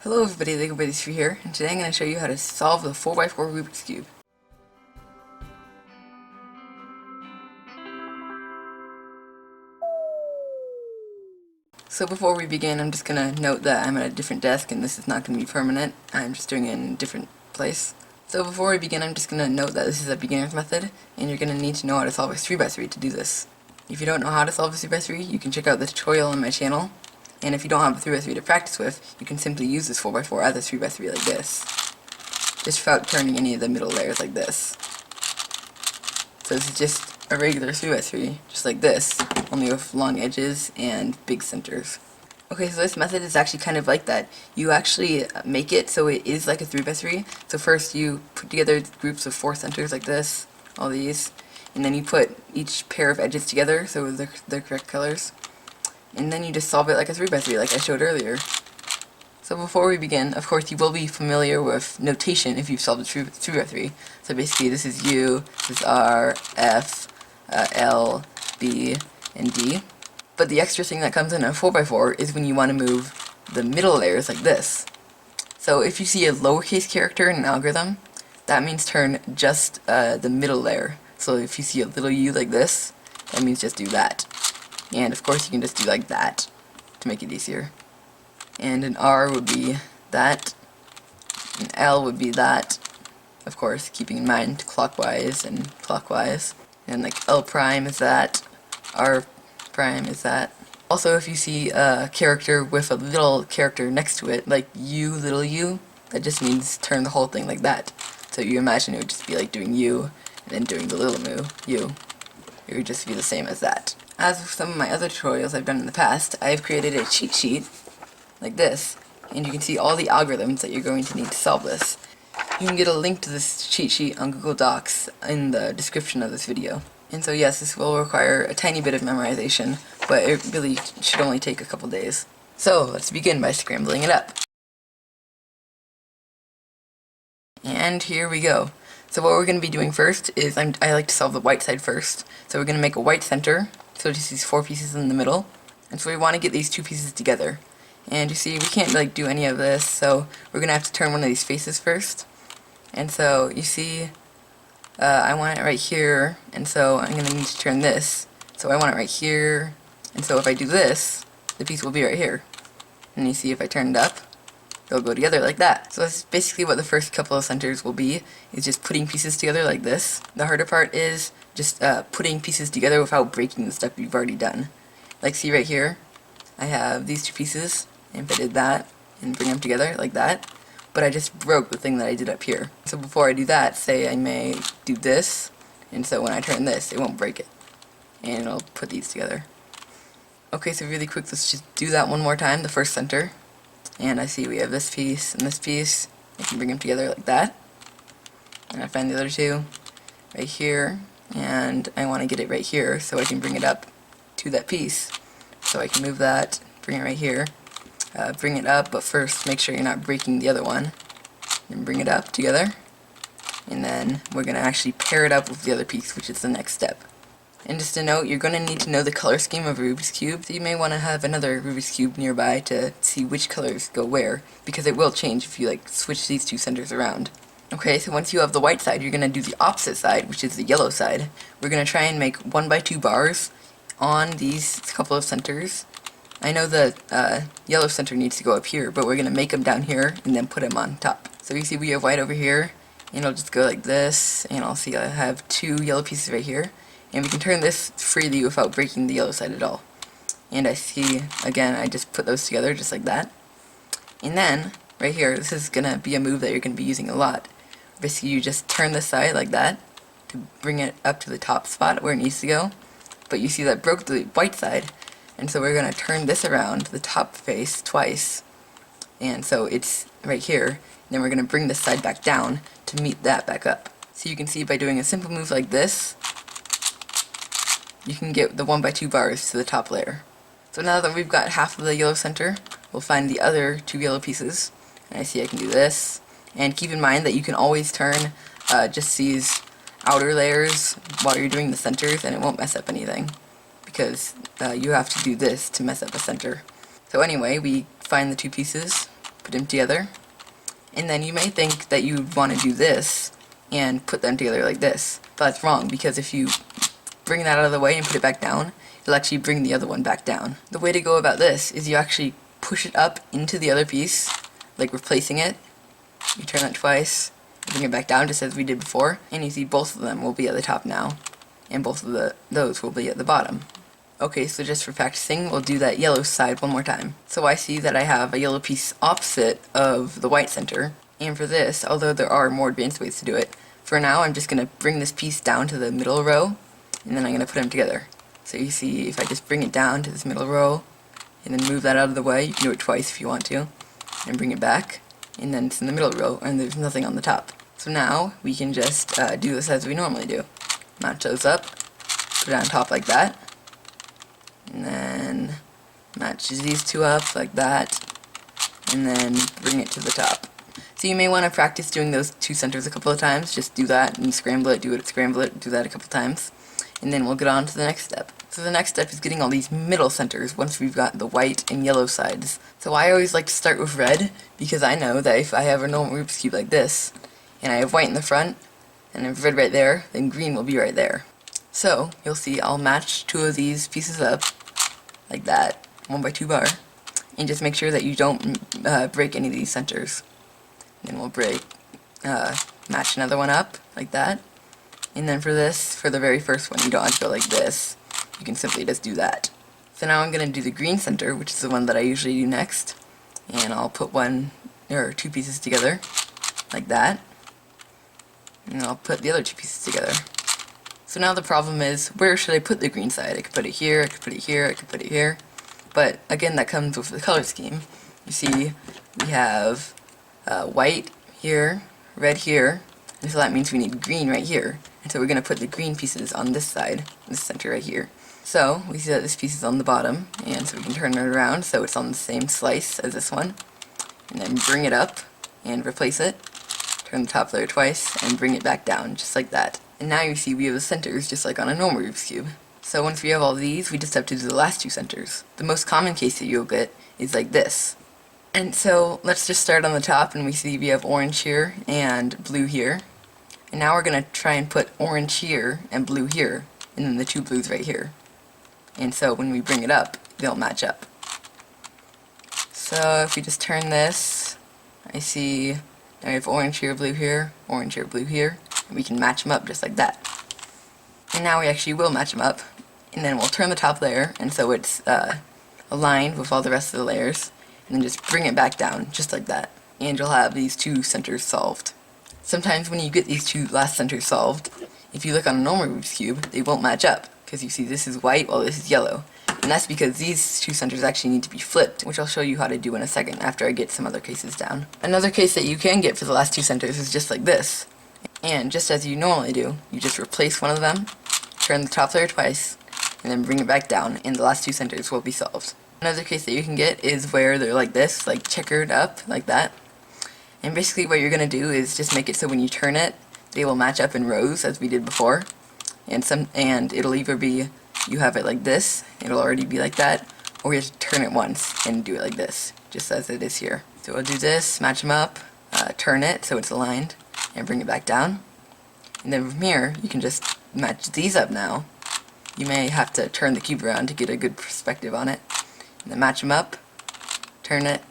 Hello everybody, LegoBuddies3 here, and today I'm going to show you how to solve the 4x4 Rubik's Cube. So before we begin, I'm just going to note that I'm at a different desk and this is not going to be permanent. I'm just doing it in a different place. So before we begin, I'm just going to note that this is a beginner's method, and you're going to need to know how to solve a 3x3 to do this. If you don't know how to solve a 3x3, you can check out the tutorial on my channel. And if you don't have a 3x3 to practice with, you can simply use this 4x4 as a 3x3 like this, just without turning any of the middle layers like this. So this is just a regular 3x3, just like this, only with long edges and big centers. Okay, so this method is actually kind of like that. You actually make it so it is like a 3x3. So first you put together groups of 4 centers like this, all these, and then you put each pair of edges together so they're the correct colors. And then you just solve it like a 3x3 like I showed earlier. So before we begin, of course you will be familiar with notation if you've solved a 3x3. So basically this is U, this is R, F, L, B, and D. But the extra thing that comes in a 4x4 is when you want to move the middle layers like this. So if you see a lowercase character in an algorithm, that means turn just the middle layer. So if you see a little u like this, that means just do that. And of course you can just do like that to make it easier. And an R would be that, an L would be that, of course keeping in mind clockwise and clockwise. And like L prime is that, R prime is that. Also if you see a character with a little character next to it, like U, little u, that just means turn the whole thing like that. So you imagine it would just be like doing U and then doing the little u. It would just be the same as that. As with some of my other tutorials I've done in the past, I've created a cheat sheet like this, and you can see all the algorithms that you're going to need to solve this. You can get a link to this cheat sheet on Google Docs in the description of this video. And so yes, this will require a tiny bit of memorization, but it really should only take a couple days. So let's begin by scrambling it up. And here we go. So what we're going to be doing first is, I like to solve the white side first. So we're going to make a white center, so just these 4 pieces in the middle. And so we want to get these 2 pieces together. And you see, we can't like do any of this, so we're going to have to turn one of these faces first. And so you see, I want it right here, and so I'm going to need to turn this. So I want it right here, and so if I do this, the piece will be right here. And you see if I turn it up, they'll go together like that. So that's basically what the first couple of centers will be, is just putting pieces together like this. The harder part is just putting pieces together without breaking the stuff you've already done. Like see right here, I have these 2 pieces, and if I did that, and bring them together like that, but I just broke the thing that I did up here. So before I do that, say I may do this, and so when I turn this, it won't break it. And it'll put these together. Okay, so really quick, let's just do that one more time, the first center. And I see we have this piece and this piece. I can bring them together like that. And I find the other 2 right here. And I want to get it right here so I can bring it up to that piece. So I can move that, bring it right here. Bring it up, but first make sure you're not breaking the other one. And bring it up together. And then we're going to actually pair it up with the other piece, which is the next step. And just a note, you're going to need to know the color scheme of a Rubik's Cube, so you may want to have another Rubik's Cube nearby to see which colors go where, because it will change if you like switch these 2 centers around. Okay, so once you have the white side, you're going to do the opposite side, which is the yellow side. We're going to try and make 1x2 bars on these couple of centers. I know the yellow center needs to go up here, but we're going to make them down here and then put them on top. So you see we have white over here, and it'll just go like this, and I'll see I have 2 yellow pieces right here. And we can turn this freely without breaking the yellow side at all. And I see, again, I just put those together just like that. And then, right here, this is going to be a move that you're going to be using a lot. Basically, you just turn this side like that to bring it up to the top spot where it needs to go. But you see that broke the white side. And so we're going to turn this around, the top face, twice. And so it's right here. And then we're going to bring this side back down to meet that back up. So you can see by doing a simple move like this, you can get the 1x2 bars to the top layer. So now that we've got half of the yellow center, we'll find the other 2 yellow pieces. And I see I can do this. And keep in mind that you can always turn just these outer layers while you're doing the centers, and it won't mess up anything. Because you have to do this to mess up a center. So anyway, we find the 2 pieces, put them together. And then you may think that you'd want to do this and put them together like this, but that's wrong, because if you bring that out of the way and put it back down, it'll actually bring the other one back down. The way to go about this is you actually push it up into the other piece, like replacing it. You turn that twice, bring it back down just as we did before, and you see both of them will be at the top now, and both of those will be at the bottom. Okay, so just for practicing, we'll do that yellow side one more time. So I see that I have a yellow piece opposite of the white center, and for this, although there are more advanced ways to do it, for now I'm just going to bring this piece down to the middle row, and then I'm going to put them together. So you see, if I just bring it down to this middle row, and then move that out of the way, you can do it twice if you want to, and bring it back, and then it's in the middle row, and there's nothing on the top. So now, we can just do this as we normally do. Match those up, put it on top like that, and then match these two up like that, and then bring it to the top. So you may want to practice doing those two centers a couple of times. Just do that and scramble it, do it, scramble it, do that a couple times, and then we'll get on to the next step. So the next step is getting all these middle centers once we've got the white and yellow sides. So I always like to start with red, because I know that if I have a normal Rubik's Cube like this, and I have white in the front, and I have red right there, then green will be right there. So, you'll see I'll match two of these pieces up, like that, 1x2 bar, and just make sure that you don't break any of these centers. Then we'll match another one up, like that. And then for this, for the very first one, you don't have to go like this. You can simply just do that. So now I'm going to do the green center, which is the one that I usually do next. And I'll put one or two pieces together, like that. And I'll put the other two pieces together. So now the problem is, where should I put the green side? I could put it here, I could put it here, I could put it here. But again, that comes with the color scheme. You see, we have white here, red here, and so that means we need green right here. And so we're going to put the green pieces on this side, this center right here. So we see that this piece is on the bottom, and so we can turn it around so it's on the same slice as this one. And then bring it up and replace it. Turn the top layer twice and bring it back down, just like that. And now you see we have the centers just like on a normal Rubik's Cube. So once we have all these, we just have to do the last two centers. The most common case that you'll get is like this. And so let's just start on the top, and we see we have orange here and blue here. And now we're going to try and put orange here and blue here, and then the two blues right here. And so when we bring it up, they'll match up. So if we just turn this, I see now we have orange here, blue here, blue here, and we can match them up just like that. And now we actually will match them up, and then we'll turn the top layer, and so it's aligned with all the rest of the layers, and then just bring it back down, just like that. And you'll have these two centers solved. Sometimes when you get these two last centers solved, if you look on a normal Rubik's Cube, they won't match up, because you see this is white while this is yellow. And that's because these two centers actually need to be flipped, which I'll show you how to do in a second after I get some other cases down. Another case that you can get for the last two centers is just like this. And just as you normally do, you just replace one of them, turn the top layer twice, and then bring it back down, and the last two centers will be solved. Another case that you can get is where they're like this, like checkered up, like that. And basically what you're going to do is just make it so when you turn it, they will match up in rows as we did before. And it'll either be, you have it like this, it'll already be like that, or you have to turn it once and do it like this, just as it is here. So we'll do this, match them up, turn it so it's aligned, and bring it back down. And then from here, you can just match these up now. You may have to turn the cube around to get a good perspective on it. And then match them up, turn it,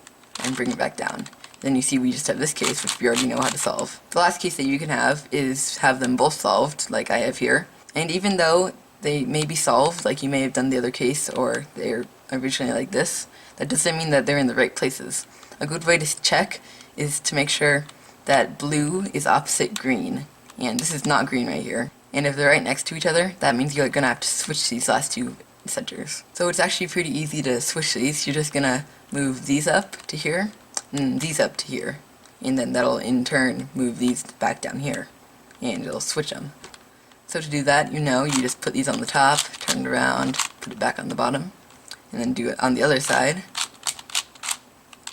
and bring it back down. Then you see we just have this case, which we already know how to solve. The last case that you can have is have them both solved, like I have here. And even though they may be solved, like you may have done the other case, or they're originally like this, that doesn't mean that they're in the right places. A good way to check is to make sure that blue is opposite green. And this is not green right here. And if they're right next to each other, that means you're going to have to switch these last two centers. So it's actually pretty easy to switch these. You're just going to move these up to here, and these up to here. And then that'll in turn move these back down here. And it'll switch them. So to do that, you just put these on the top, turn it around, put it back on the bottom, and then do it on the other side.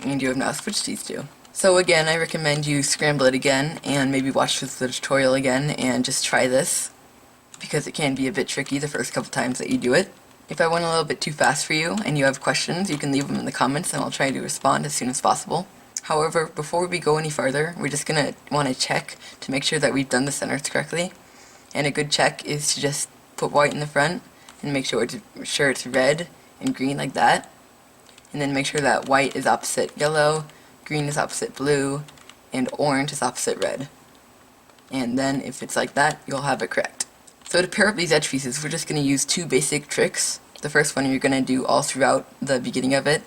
And you have now switched these two. So again, I recommend you scramble it again, and maybe watch the tutorial again, and just try this, because it can be a bit tricky the first couple times that you do it. If I went a little bit too fast for you, and you have questions, you can leave them in the comments, and I'll try to respond as soon as possible. However, before we go any farther, we're just going to want to check to make sure that we've done the centers correctly. And a good check is to just put white in the front and make sure it's red and green like that. And then make sure that white is opposite yellow, green is opposite blue, and orange is opposite red. And then if it's like that, you'll have it correct. So to pair up these edge pieces, we're just going to use two basic tricks. The first one you're going to do all throughout the beginning of it,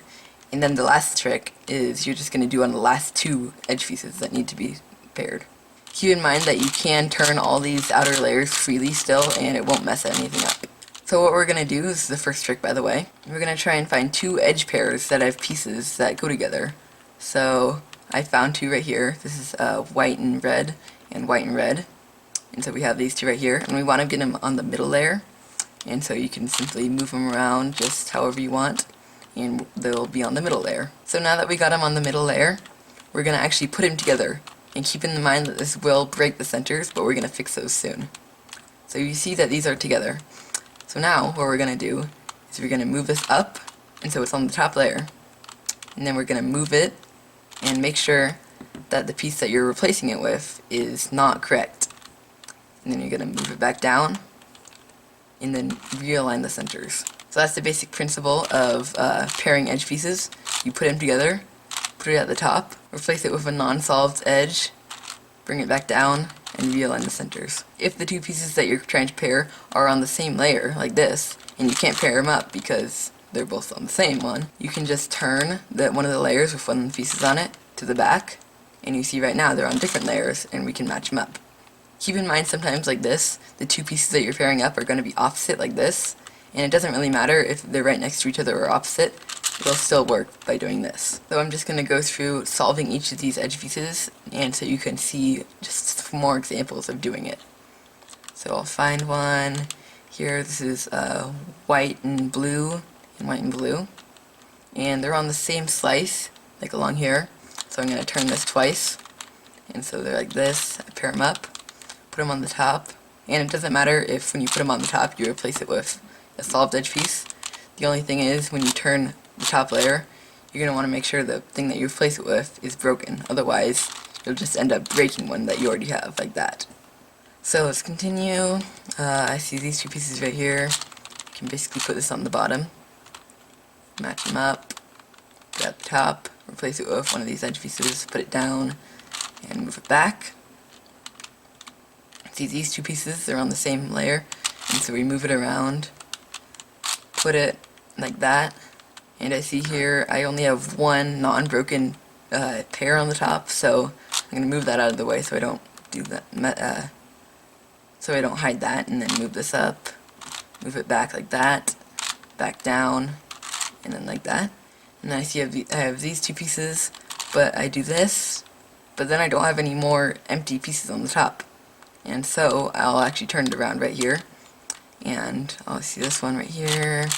and then the last trick is you're just going to do on the last two edge pieces that need to be paired. Keep in mind that you can turn all these outer layers freely still, and it won't mess anything up. So what we're going to do, this is the first trick by the way, we're going to try and find two edge pairs that have pieces that go together. So I found two right here. This is white and red, and white and red. And so we have these two right here, and we want to get them on the middle layer. And so you can simply move them around just however you want, and they'll be on the middle layer. So now that we got them on the middle layer, we're going to actually put them together. And keep in mind that this will break the centers, but we're going to fix those soon. So you see that these are together. So now what we're going to do is we're going to move this up, and so it's on the top layer. And then we're going to move it and make sure that the piece that you're replacing it with is not correct. And then you're going to move it back down and then realign the centers. So that's the basic principle of pairing edge pieces. You put them together, put it at the top, replace it with a non-solved edge, bring it back down, and realign the centers. If the two pieces that you're trying to pair are on the same layer, like this, and you can't pair them up because they're both on the same one, you can just turn one of the layers with one of the pieces on it to the back, and you see right now they're on different layers, and we can match them up. Keep in mind sometimes like this, the two pieces that you're pairing up are going to be opposite like this, and it doesn't really matter if they're right next to each other or opposite, it'll still work by doing this. So I'm just going to go through solving each of these edge pieces, and so you can see just more examples of doing it. So I'll find one here. This is white and blue, and they're on the same slice, like along here. So I'm going to turn this twice, and so they're like this. I pair them up, put them on the top, and it doesn't matter if when you put them on the top you replace it with a solved edge piece. The only thing is when you turn the top layer, you're going to want to make sure the thing that you replace it with is broken, otherwise you'll just end up breaking one that you already have, like that. So let's continue. I see these two pieces right here. You can basically put this on the bottom, match them up, put it at the top, replace it with one of these edge pieces, put it down, and move it back. See these two pieces, they're on the same layer, and so we move it around, put it like that, and I see here I only have one non-broken pair on the top, so I'm going to move that out of the way so I don't do that, so I don't hide that, and then move this up, move it back like that, back down, and then like that. And then I see I have these two pieces, but I do this, but then I don't have any more empty pieces on the top. And so I'll actually turn it around right here, and I'll see this one right here,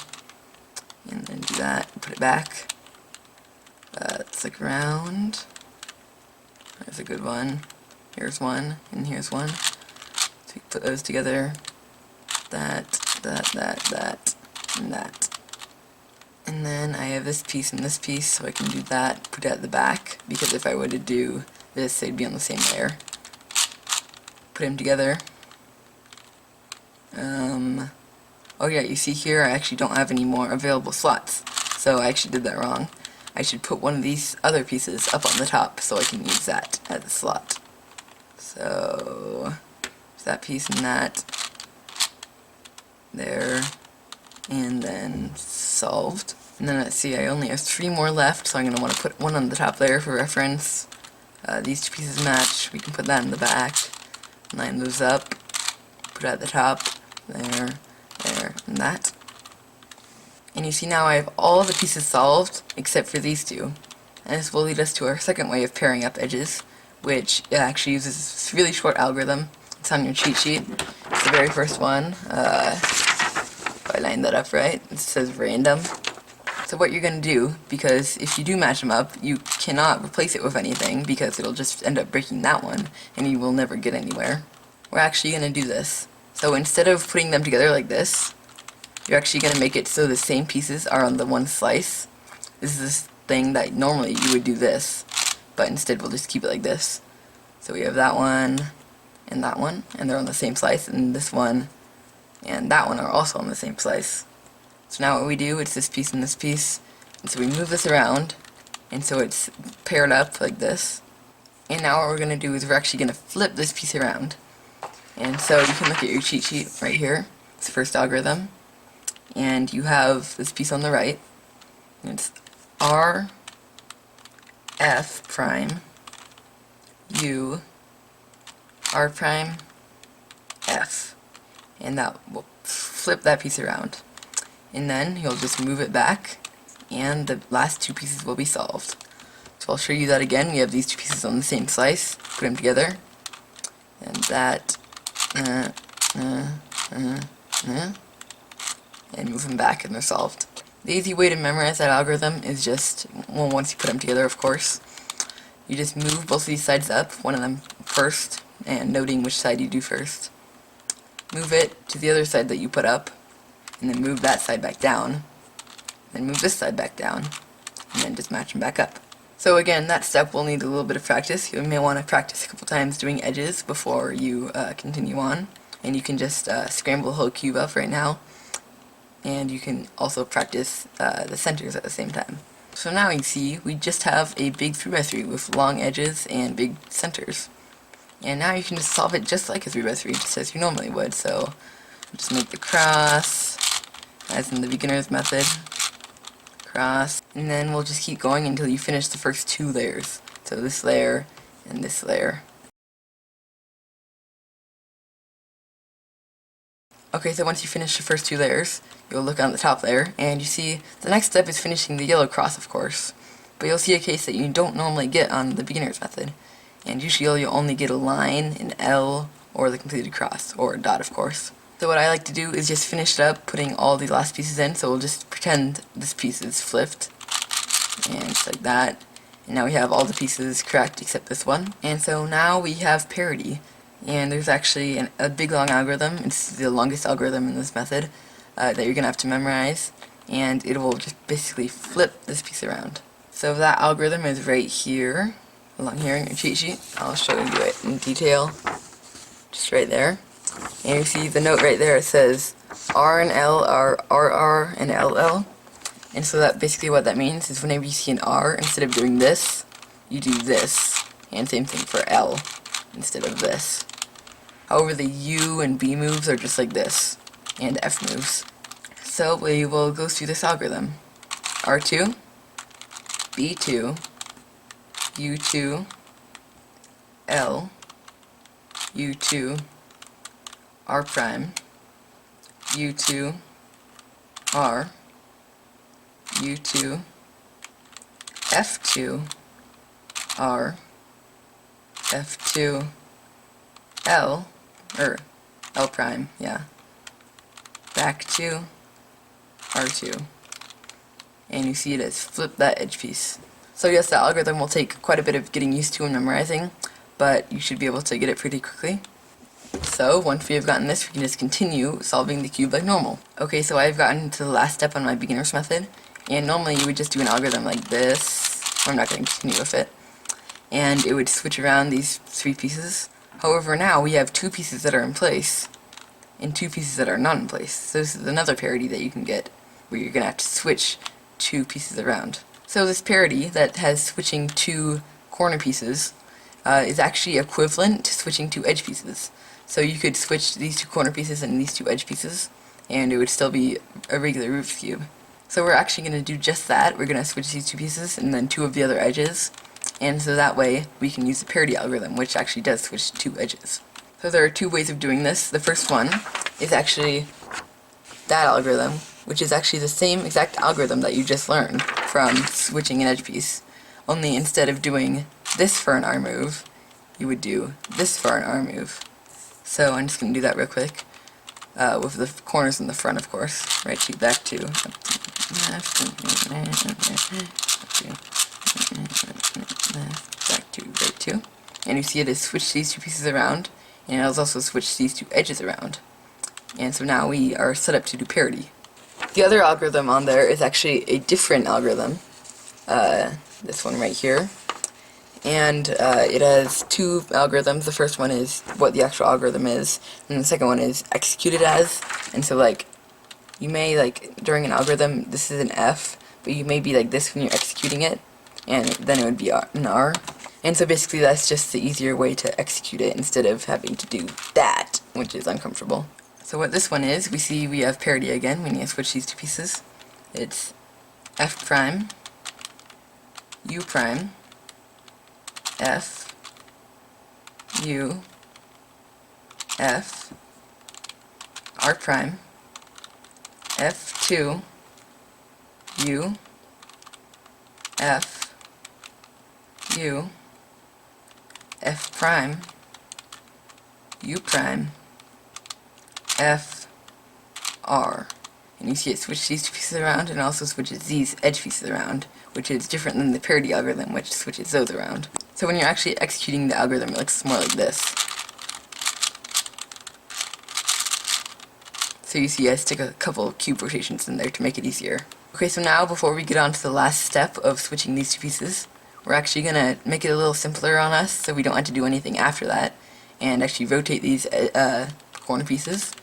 and then do that, put it back. It's like round. There's a good one. Here's one, and here's one. So we put those together. That, and that. And then I have this piece and this piece, so I can do that, put it at the back, because if I were to do this, they'd be on the same layer. Put them together. Oh yeah, you see here I actually don't have any more available slots, so I actually did that wrong. I should put one of these other pieces up on the top so I can use that as a slot. So that piece and that there, and then solved. And then let's see, I only have 3 more left, so I'm going to want to put one on the top layer for reference. These two pieces match, we can put that in the back. Line those up, put it at the top, there, and that. And you see now I have all the pieces solved except for these two. And this will lead us to our second way of pairing up edges, which actually uses this really short algorithm. It's on your cheat sheet. It's the very first one. If I line that up right, it says random. So what you're going to do, because if you do match them up, you cannot replace it with anything because it'll just end up breaking that one and you will never get anywhere. We're actually going to do this. So instead of putting them together like this, you're actually going to make it so the same pieces are on the one slice. This is this thing that normally you would do this, but instead we'll just keep it like this. So we have that one, and they're on the same slice, and this one and that one are also on the same slice. So now what we do, it's this piece and this piece, and so we move this around, and so it's paired up like this. And now what we're going to do is we're actually going to flip this piece around. And so you can look at your cheat sheet right here. It's the first algorithm. And you have this piece on the right. And it's R F prime U R prime F. And that will flip that piece around. And then you'll just move it back, and the last two pieces will be solved. So I'll show you that again. We have these two pieces on the same slice, put them together, and that, and move them back, and they're solved. The easy way to memorize that algorithm is just, well, once you put them together, of course, you just move both of these sides up, one of them first, and noting which side you do first. Move it to the other side that you put up, and then move that side back down, then move this side back down, and then just match them back up. So again, that step will need a little bit of practice. You may want to practice a couple times doing edges before you continue on. And you can just scramble the whole cube up right now. And you can also practice the centers at the same time. So now you see, we just have a big 3x3 with long edges and big centers. And now you can just solve it just like a 3x3, just as you normally would. So just make the cross, as in the beginner's method. Cross, and then we'll just keep going until you finish the first two layers. So this layer and this layer. Okay, so once you finish the first two layers, you'll look on the top layer, and you see the next step is finishing the yellow cross, of course. But you'll see a case that you don't normally get on the beginner's method. And usually you'll only get a line, an L, or the completed cross, or a dot, of course. So what I like to do is just finish it up, putting all the last pieces in. So we'll just pretend this piece is flipped, and just like that. And now we have all the pieces correct except this one. And so now we have parity. And there's actually a big long algorithm. It's the longest algorithm in this method that you're going to have to memorize. And it will just basically flip this piece around. So that algorithm is right here, along here in your cheat sheet. I'll show you it in detail, just right there. And you see the note right there, it says R and L are RR and LL. And so that basically what that means is whenever you see an R, instead of doing this, you do this. And same thing for L, instead of this. However, the U and B moves are just like this, and F moves. So we will go through this algorithm. R2, B2, U2, L, U2, R prime, U2, R, U2, F2, R, F2, L, L prime, yeah, back to R2. And you see it as flip that edge piece. So yes, the algorithm will take quite a bit of getting used to and memorizing, but you should be able to get it pretty quickly. So once we have gotten this, we can just continue solving the cube like normal. Okay, so I've gotten to the last step on my beginner's method, and normally you would just do an algorithm like this. I'm not going to continue with it. And it would switch around these three pieces. However, now we have two pieces that are in place, and two pieces that are not in place. So this is another parity that you can get, where you're going to have to switch two pieces around. So this parity that has switching two corner pieces is actually equivalent to switching two edge pieces. So you could switch these two corner pieces and these two edge pieces, and it would still be a regular Rubik's Cube. So we're actually going to do just that. We're going to switch these two pieces and then two of the other edges, and so that way we can use the parity algorithm, which actually does switch two edges. So there are two ways of doing this. The first one is actually that algorithm, which is actually the same exact algorithm that you just learned from switching an edge piece, only instead of doing this for an R move, you would do this for an R move. So I'm just going to do that real quick, with the corners in the front, of course. Right sheet back to left, back to right 2. And you see it has switched these two pieces around, and it has also switched these two edges around. And so now we are set up to do parity. The other algorithm on there is actually a different algorithm, this one right here. and it has two algorithms. The first one is what the actual algorithm is, and the second one is executed as. And so, like, you may, like, during an algorithm, this is an F, but you may be like this when you're executing it, and then it would be an R. And so basically that's just the easier way to execute it instead of having to do that, which is uncomfortable. So what this one is, we see we have parity again. We need to switch these two pieces. It's F prime, U prime, F, U, F, R prime, F2, U, F, U, F prime, U prime, F, R. And you see it switch these two pieces around, and also switches these edge pieces around, which is different than the parity algorithm, which switches those around. So when you're actually executing the algorithm, it looks more like this. So you see I stick a couple cube rotations in there to make it easier. Okay, so now before we get on to the last step of switching these two pieces, we're actually going to make it a little simpler on us so we don't have to do anything after that, and actually rotate these corner pieces.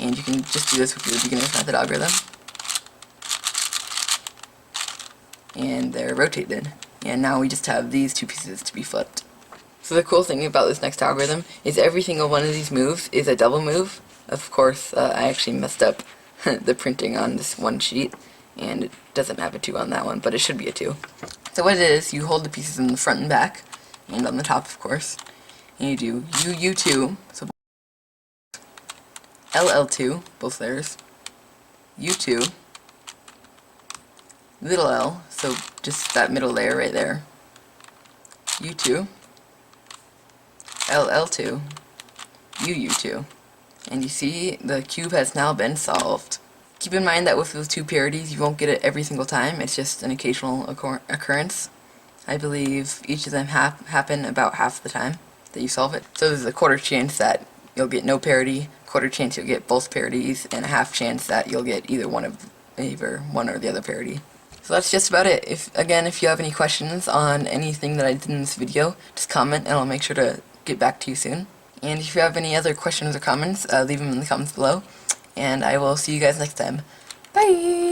And you can just do this with your beginner's method algorithm. And they're rotated. And now we just have these two pieces to be flipped. So the cool thing about this next algorithm is every single one of these moves is a double move. Of course, I actually messed up the printing on this one sheet, and it doesn't have a 2 on that one, but it should be a 2. So what it is, you hold the pieces in the front and back, and on the top, of course, and you do U2, so LL2, both layers, U2, little l, so just that middle layer right there, U2, LL2, UU2. And you see the cube has now been solved. Keep in mind that with those two parities you won't get it every single time, it's just an occasional occurrence. I believe each of them happen about half the time that you solve it. So there's a quarter chance that you'll get no parity, quarter chance you'll get both parities, and a half chance that you'll get either one or the other parity. So that's just about it. If you have any questions on anything that I did in this video, just comment and I'll make sure to get back to you soon. And if you have any other questions or comments, leave them in the comments below. And I will see you guys next time. Bye!